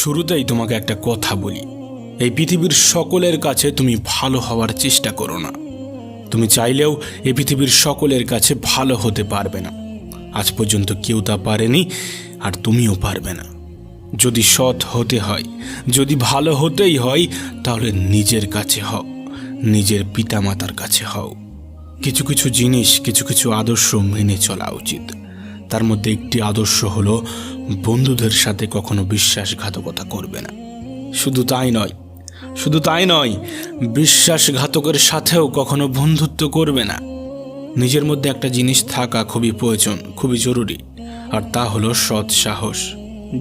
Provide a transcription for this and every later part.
শুরুতেই তোমাকে একটা কথা বলি, এই পৃথিবীর সকলের কাছে তুমি ভালো হওয়ার চেষ্টা করো না। তুমি চাইলেও এই পৃথিবীর সকলের কাছে ভালো হতে পারবে না। আজ পর্যন্ত কেউ তা পারেনি, আর তুমিও পারবে না। যদি সৎ হতে হয়, যদি ভালো হতেই হয়, তাহলে নিজের কাছে হও, নিজের পিতামাতার কাছে হও। কিছু কিছু জিনিস, কিছু কিছু আদর্শ মেনে চলা উচিত। তার মধ্যে একটি আদর্শ হলো বন্ধুদের সাথে কখনো বিশ্বাসঘাতকতা করবে না। শুধু তাই নয়, বিশ্বাসঘাতকের সাথেও কখনো বন্ধুত্ব করবে না। নিজের মধ্যে একটা জিনিস থাকা খুবই প্রয়োজন, খুবই জরুরি, আর তা হলো সৎ সাহস।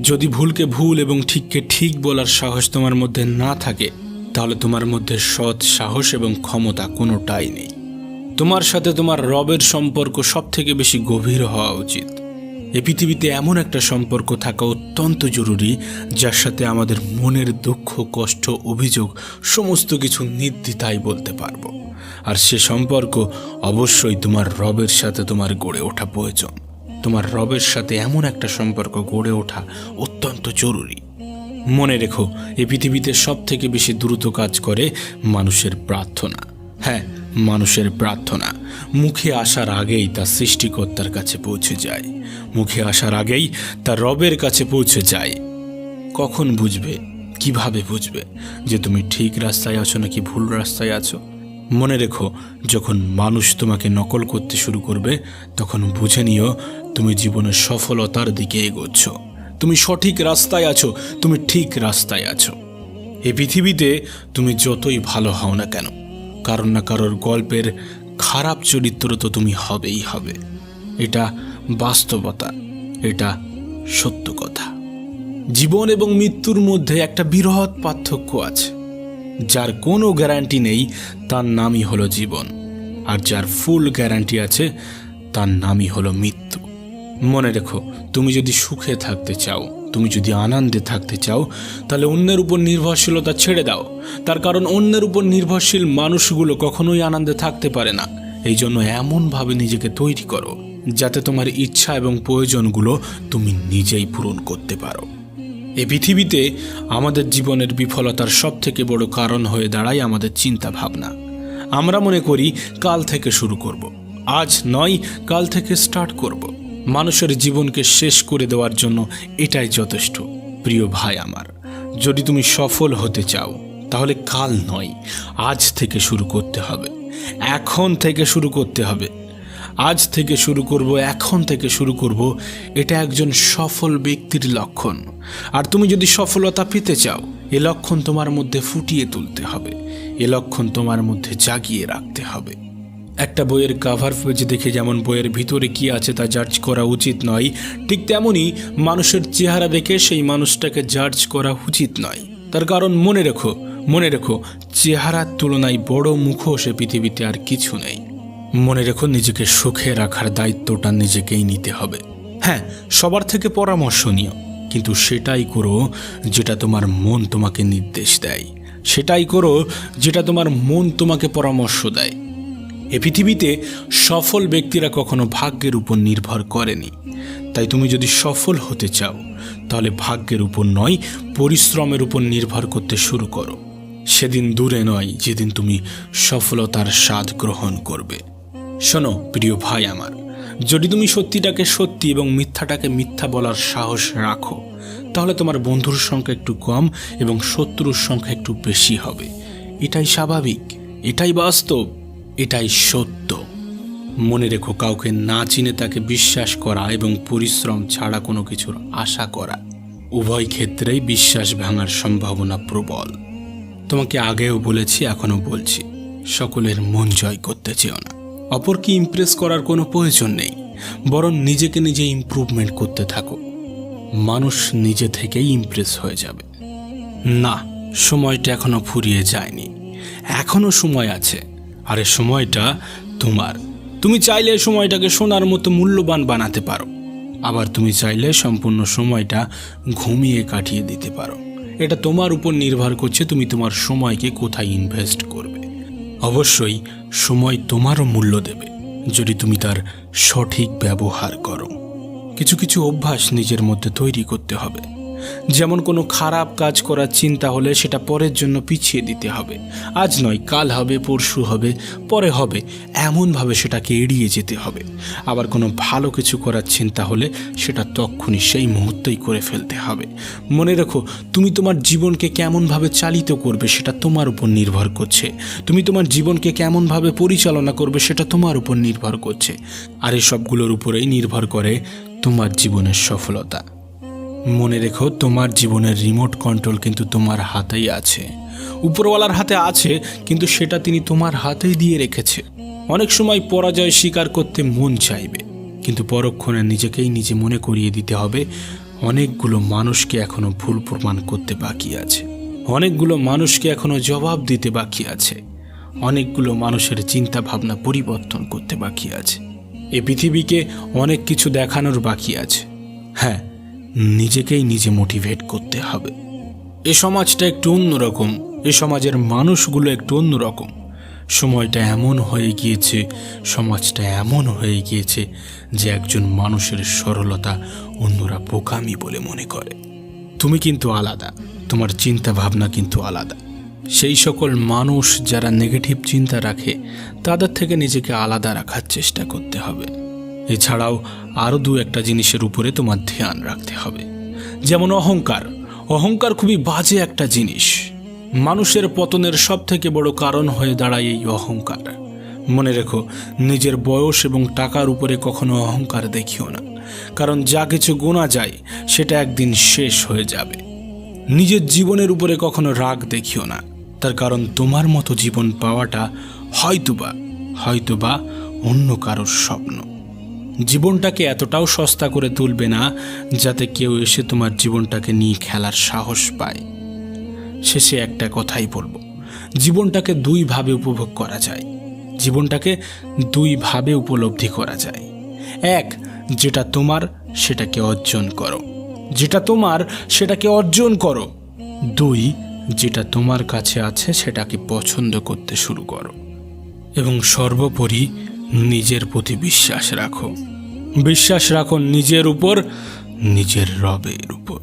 যদি ভুলকে ভুল এবং ঠিককে ঠিক বলার সাহস তোমার মধ্যে না থাকে, তাহলে তোমার মধ্যে সৎ সাহস এবং ক্ষমতা কোনোটাই নেই। তোমার সাথে তোমার রবের সম্পর্ক সব থেকে বেশি গভীর হওয়া উচিত। এই পৃথিবীতে এমন একটা সম্পর্ক থাকা অত্যন্ত জরুরি, যার সাথে আমাদের মনের দুঃখ, কষ্ট, অভিযোগ সমস্ত কিছু নির্দ্বিধায় বলতে পারবো। আর সে সম্পর্ক অবশ্যই তোমার রবের সাথে তোমার গড়ে ওঠা প্রয়োজন। তোমার রবের সাথে এমন একটা সম্পর্ক গড়ে ওঠা অত্যন্ত জরুরি। মনে রেখো, এই পৃথিবীতে সব থেকে বেশি দ্রুত কাজ করে মানুষের প্রার্থনা। হ্যাঁ, মানুষের প্রার্থনা মুখে আসার আগেই তা সৃষ্টিকর্তার কাছে পৌঁছে যায়, মুখে আসার আগেই তা রবের কাছে পৌঁছে যায়। কখন বুঝবে, কিভাবে বুঝবে যে তুমি ঠিক রাস্তায় আছো নাকি ভুল রাস্তায় আছো? মনে রেখো, যখন মানুষ তোমাকে নকল করতে শুরু করবে, তখন বুঝে নিও তুমি জীবনের সফলতার দিকে এগোচ্ছ। তুমি সঠিক রাস্তায় আছো, তুমি ঠিক রাস্তায় আছো। এই পৃথিবীতে তুমি যতই ভালো হও না কেন, কারোর না কারোর গল্পের খারাপ চরিত্র তো তুমি হবেই হবে। এটা বাস্তবতা, এটা সত্য কথা। জীবন এবং মৃত্যুর মধ্যে একটা বৃহৎ পার্থক্য আছে। যার কোনো গ্যারান্টি নেই, তার নামই হলো জীবন, আর যার ফুল গ্যারান্টি আছে, তার নামই হলো মৃত্যু। মনে রেখো, তুমি যদি সুখে থাকতে চাও, তুমি যদি আনন্দে থাকতে চাও, তাহলে অন্যের উপর নির্ভরশীলতা ছেড়ে দাও। তার কারণ অন্যের উপর নির্ভরশীল মানুষগুলো কখনোই আনন্দে থাকতে পারে না। এই জন্য এমনভাবে নিজেকে তৈরি করো যাতে তোমার ইচ্ছা এবং প্রয়োজনগুলো তুমি নিজেই পূরণ করতে পারো। এই পৃথিবীতে আমাদের জীবনের বিফলতার সব থেকে বড় কারণ হয়ে দাঁড়ায় আমাদের চিন্তা ভাবনা। আমরা মনে করি কাল থেকে শুরু করব, আজ নয় কাল থেকে স্টার্ট করব। মানুষের জীবনকে শেষ করে দেওয়ার জন্য এটাই যথেষ্ট। প্রিয় ভাই আমার, যদি তুমি সফল হতে চাও, তাহলে কাল নয়, আজ থেকে শুরু করতে হবে, এখন থেকে শুরু করতে হবে। আজ থেকে শুরু করব, এখন থেকে শুরু করব, এটা একজন সফল ব্যক্তির লক্ষণ। আর তুমি যদি সফলতা পেতে চাও, এ লক্ষণ তোমার মধ্যে ফুটিয়ে তুলতে হবে, এ লক্ষণ তোমার মধ্যে জাগিয়ে রাখতে হবে। একটা বইয়ের কাভার পেজ দেখে যেমন বইয়ের ভিতরে কি আছে তা জাজ করা উচিত নয়, ঠিক তেমনি মানুষের চেহারা দেখে সেই মানুষটাকে জাজ করা উচিত নয়। তার কারণ মনে রেখো, চেহারার তুলনায় বড় মুখোশ পৃথিবীতে আর কিছু নেই। মনে রেখো, নিজেকে সুখে রাখার দায়িত্বটা নিজেকেই নিতে হবে। হ্যাঁ, সবার থেকে পরামর্শ নিও, কিন্তু সেটাই করো যেটা তোমার মন তোমাকে নির্দেশ দেয়, সেটাই করো যেটা তোমার মন তোমাকে পরামর্শ দেয়। এ পৃথিবীতে সফল ব্যক্তিরা কখনো ভাগ্যের উপর নির্ভর করেনি। তাই তুমি যদি সফল হতে চাও, তাহলে ভাগ্যের উপর নয়, পরিশ্রমের উপর নির্ভর করতে শুরু করো। সেদিন দূরে নয় যেদিন তুমি সফলতার স্বাদ গ্রহণ করবে। শোনো প্রিয় ভাই আমার, যদি তুমি সত্যিটাকে সত্যি এবং মিথ্যাটাকে মিথ্যা বলার সাহস রাখো, তাহলে তোমার বন্ধুর সংখ্যা একটু কম এবং শত্রুর সংখ্যা একটু বেশি হবে। এটাই স্বাভাবিক, এটাই বাস্তব, এটাই সত্য। মনে রেখো, কাউকে না চিনে তাকে বিশ্বাস করা এবং পরিশ্রম ছাড়া কোনো কিছুর আশা করা, উভয় ক্ষেত্রেই বিশ্বাস ভাঙার সম্ভাবনা প্রবল। তোমাকে আগেও বলেছি, এখনও বলছি, সকলের মন জয় করতে চেও না। অপরকে ইমপ্রেস করার কোনো প্রয়োজন নেই, বরং নিজেকে নিজে ইমপ্রুভমেন্ট করতে থাকো। মানুষ নিজে থেকেই ইমপ্রেস হয়ে যাবে। না, সময়টা এখনো ফুরিয়ে যায়নি, এখনো সময় আছে। আর এই সময়টা তোমার। তুমি চাইলে সময়টাকে সোনার মতো মূল্যবান বানাতে পারো, আবার তুমি চাইলে সম্পূর্ণ সময়টা ঘুমিয়ে কাটিয়ে দিতে পারো। এটা তোমার উপর নির্ভর করছে তুমি তোমার সময়কে কোথায় ইনভেস্ট করবে। অবশ্যই সময় তোমারও মূল্য দেবে যদি তুমি তার সঠিক ব্যবহার করো। কিছু কিছু অভ্যাস নিজের মধ্যে তৈরি করতে হবে। যেমন কোনো খারাপ কাজ করার চিন্তা হলে সেটা পরের জন্য পিছিয়ে দিতে হবে। আজ নয়, কাল হবে, পরশু হবে, পরে হবে, এমনভাবে সেটাকে এড়িয়ে যেতে হবে। আবার কোনো ভালো কিছু করার চিন্তা হলে সেটা তক্ষুনি সেই মুহূর্তেই করে ফেলতে হবে। মনে রেখো, তুমি তোমার জীবনকে কেমনভাবে চালিত করবে সেটা তোমার উপর নির্ভর করছে। তুমি তোমার জীবনকে কেমনভাবে পরিচালনা করবে সেটা তোমার উপর নির্ভর করছে। আর এই সবগুলোর উপরেই নির্ভর করে তোমার জীবনের সফলতা। মনে রেখো, তোমার জীবনের রিমোট কন্ট্রোল কিন্তু তোমার হাতেই আছে। উপরওয়ালার হাতে আছে, কিন্তু সেটা তিনি তোমার হাতেই দিয়ে রেখেছে। অনেক সময় পরাজয় স্বীকার করতে মন চাইবে, কিন্তু পরক্ষণে নিজেকেই নিজে মনে করিয়ে দিতে হবে অনেকগুলো মানুষকে এখনো ভুল প্রমাণ করতে বাকি আছে, অনেকগুলো মানুষকে এখনো জবাব দিতে বাকি আছে, অনেকগুলো মানুষের চিন্তা ভাবনা পরিবর্তন করতে বাকি আছে। এ পৃথিবীকে অনেক কিছু দেখানোর বাকি আছে। হ্যাঁ, নিজেকেই নিজে মোটিভেট করতে হবে। এ সমাজটা একটু অন্যরকম, এ সমাজের মানুষগুলো একটু অন্যরকম। সময়টা এমন হয়ে গিয়েছে, সমাজটা এমন হয়ে গিয়েছে যে একজন মানুষের সরলতা অন্যরা বোকামি বলে মনে করে। তুমি কিন্তু আলাদা, তোমার চিন্তা ভাবনা কিন্তু আলাদা। সেই সকল মানুষ যারা নেগেটিভ চিন্তা রাখে তাদের থেকে নিজেকে আলাদা রাখার চেষ্টা করতে হবে। এছাড়াও আরও দু একটা জিনিসের উপরে তোমার ধ্যান রাখতে হবে। যেমন অহংকার। অহংকার খুবই বাজে একটা জিনিস। মানুষের পতনের সব থেকে বড় কারণ হয়ে দাঁড়ায় এই অহংকার। মনে রেখো, নিজের বয়স এবং টাকার উপরে কখনো অহংকার দেখিও না, কারণ যা কিছু গোনা যায় সেটা একদিন শেষ হয়ে যাবে। নিজের জীবনের উপরে কখনো রাগ দেখিও না, তার কারণ তোমার মতো জীবন পাওয়াটা হয়তোবা অন্য কারোর স্বপ্ন। জীবনটাকে এতটাও সস্তা করে তুলবে না যাতে কেউ এসে তোমার জীবনটাকে নিয়ে খেলার সাহস পায়। শেষে একটা কথাই বলবো, জীবনটাকে দুইভাবে উপভোগ করা যায়, জীবনটাকে দুইভাবে উপলব্ধি করা যায়। এক, যেটা তোমার সেটাকে অর্জন করো, যেটা তোমার সেটাকে অর্জন করো। দুই, যেটা তোমার কাছে আছে সেটাকে পছন্দ করতে শুরু করো। এবং সর্বোপরি নিজের প্রতি বিশ্বাস রাখো। বিশ্বাস রাখো নিজের উপর, নিজের রবের উপর।